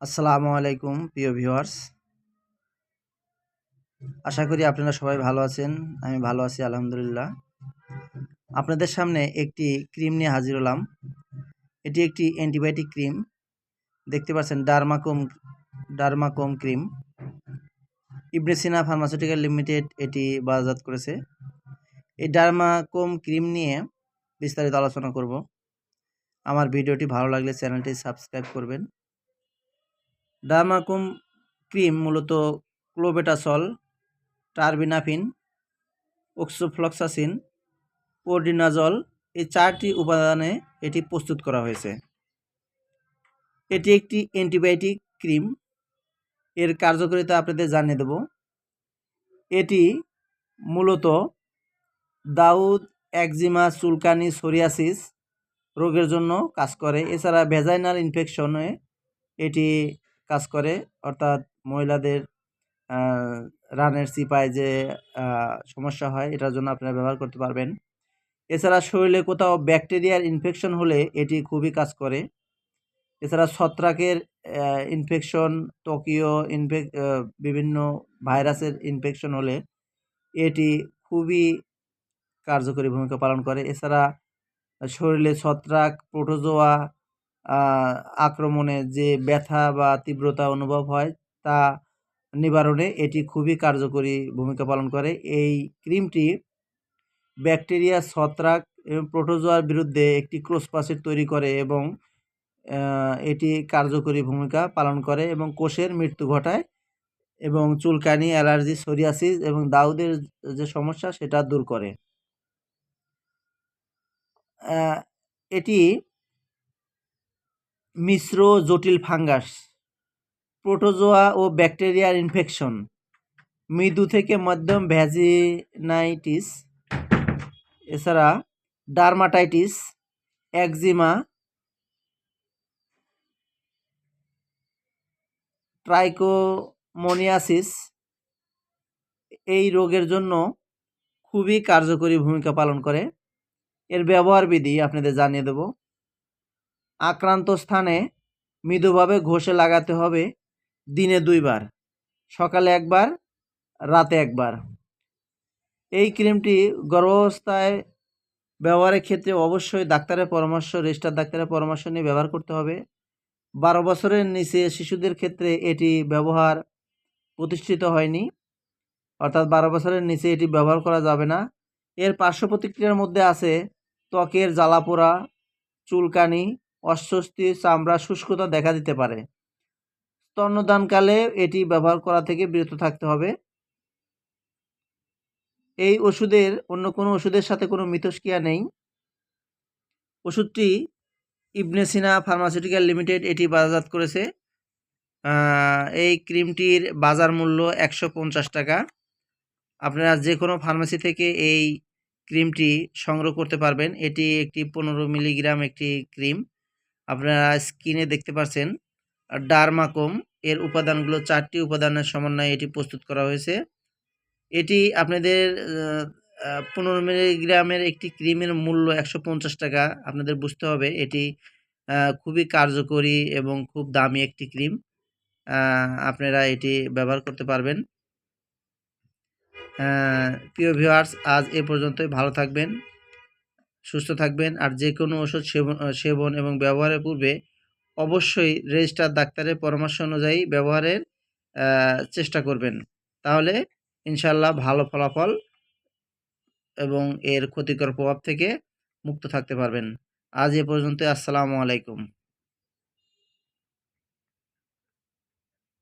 আসসালামু আলাইকুম প্রিয় ভিউয়ার্স। আশা করি আপনারা সবাই ভালো আছেন। আমি ভালো আছি আলহামদুলিল্লাহ। আপনাদের সামনে একটি ক্রিম নিয়ে হাজির হলাম। এটি একটি অ্যান্টিবায়োটিক ক্রিম। দেখতে পাচ্ছেন ডার্মাকোম ক্রিম। ইবনে সিনা ফার্মাসিউটিক্যাল লিমিটেড এটি বাজারজাত করেছে। এই ডার্মাকোম ক্রিম নিয়ে বিস্তারিত আলোচনা করব। আমার ভিডিওটি ভালো লাগলে চ্যানেলটি সাবস্ক্রাইব করবেন। ডার্মাকোম ক্রিম মূলত ক্লোবেটাসল, টারবিনাফিন, অক্সোফ্লক্সাসিন, পোরডিনাজল এই 4টি উপাদানে এটি প্রস্তুত করা হয়েছে। এটি একটি অ্যান্টিবায়োটিক ক্রিম। এর কার্যকারিতা আপনাদের জানিয়ে দেব। এটি মূলত দাউদ, একজিমা, চুলকানি, সোরিয়াসিস রোগের জন্য কাজ করে। এছাড়া ভ্যাজাইনাল ইনফেকশনে এটি কাজ করে, অর্থাৎ মহিলাদের রানের চিপায় যে সমস্যা হয় এটার জন্য আপনারা ব্যবহার করতে পারবেন। এছাড়া শরীরে কোথাও ব্যাকটেরিয়ার ইনফেকশন হলে এটি খুবই কাজ করে। এছাড়া ছত্রাকের ইনফেকশন, ত্বকীয় বিভিন্ন ভাইরাসের ইনফেকশন হলে এটি খুবই কার্যকরী ভূমিকা পালন করে। এছাড়া শরীরে ছত্রাক, প্রোটোজোয়া আক্রমণে যে ব্যথা বা তীব্রতা অনুভব হয় তা নিবারণে এটি খুবই কার্যকরী ভূমিকা পালন করে। এই ক্রিমটি ব্যাকটেরিয়া, ছত্রাক এবং প্রোটোজোয়ার বিরুদ্ধে একটি ক্রসপ্রাচীর তৈরি করে এবং এটি কার্যকরী ভূমিকা পালন করে এবং কোষের মৃত্যু ঘটায় এবং চুলকানি, অ্যালার্জি, সোরিয়াসিস এবং দাউদের যে সমস্যা সেটা দূর করে। এটি মিশ্র জটিল ফাঙ্গাস, প্রোটোজোয়া ও ব্যাকটেরিয়ার ইনফেকশন, মৃদু থেকে মধ্যম ভ্যাজিনাইটিস, এছাড়া ডার্মাটাইটিস, একজিমা, ট্রাইকোমোনিয়াসিস এই রোগের জন্য খুবই কার্যকরী ভূমিকা পালন করে। এর ব্যবহার বিধি আপনাদের জানিয়ে দেব। আক্রান্ত স্থানে মৃদুভাবে ঘষে লাগাতে হবে দিনে 2 বার, সকালে 1 বার, রাতে 1 বার। এই ক্রিমটি গর্ভাবস্থায় ব্যবহারের ক্ষেত্রে অবশ্যই রেজিস্টার্ড ডাক্তারের পরামর্শ নিয়ে ব্যবহার করতে হবে। 12 বছরের নিচে শিশুদের ক্ষেত্রে এটি ব্যবহার প্রতিষ্ঠিত হয়নি, অর্থাৎ 12 বছরের নিচে এটি ব্যবহার করা যাবে না। এর পার্শ্ব প্রতিক্রিয়ার মধ্যে আছে ত্বকের জ্বালাপোড়া, চুলকানি, অস্বস্তি, চামড়া শুষ্কতা দেখা দিতে পারে। স্তন্যদানকালে এটি ব্যবহার করা থেকে বিরত থাকতে হবে। এই ওষুধের অন্য কোনো ওষুধের সাথে কোনো মিথস্ক্রিয়া নেই। ওষুধটি ইবনে সিনা ফার্মাসিউটিক্যাল লিমিটেড এটি বাজারজাত করেছে। এই ক্রিমটির বাজার মূল্য 150 টাকা। আপনারা যে কোনো ফার্মেসি থেকে এই ক্রিমটি সংগ্রহ করতে পারবেন। এটি একটি 15 মিলিগ্রাম একটি ক্রিম। আপনারা স্ক্রিনে দেখতে পাচ্ছেন ডার্মাকোম এর উপাদানগুলো 4টি উপাদানের সমন্বয়ে এটি প্রস্তুত করা হয়েছে। এটি আপনাদের 15 মিলিগ্রামের একটি ক্রিমের মূল্য 150 টাকা। আপনাদের বুঝতে হবে এটি খুবই কার্যকরী এবং খুব দামি একটি ক্রিম। আপনারা এটি ব্যবহার করতে পারবেন। প্রিয় ভিউয়ার্স, আজ এ পর্যন্তই। ভালো থাকবেন, সুস্থ থাকবেন। আর যে কোনো ওষুধ সেবন এবং ব্যবহারের পূর্বে অবশ্যই রেজিস্টার্ড ডাক্তারের পরামর্শ অনুযায়ী ব্যবহারের চেষ্টা করবেন। তাহলে ইনশাল্লাহ ভালো ফলাফল এবং এর ক্ষতিকর প্রভাব থেকে মুক্ত থাকতে পারবেন। আজ এ পর্যন্ত। আসসালামু আলাইকুম।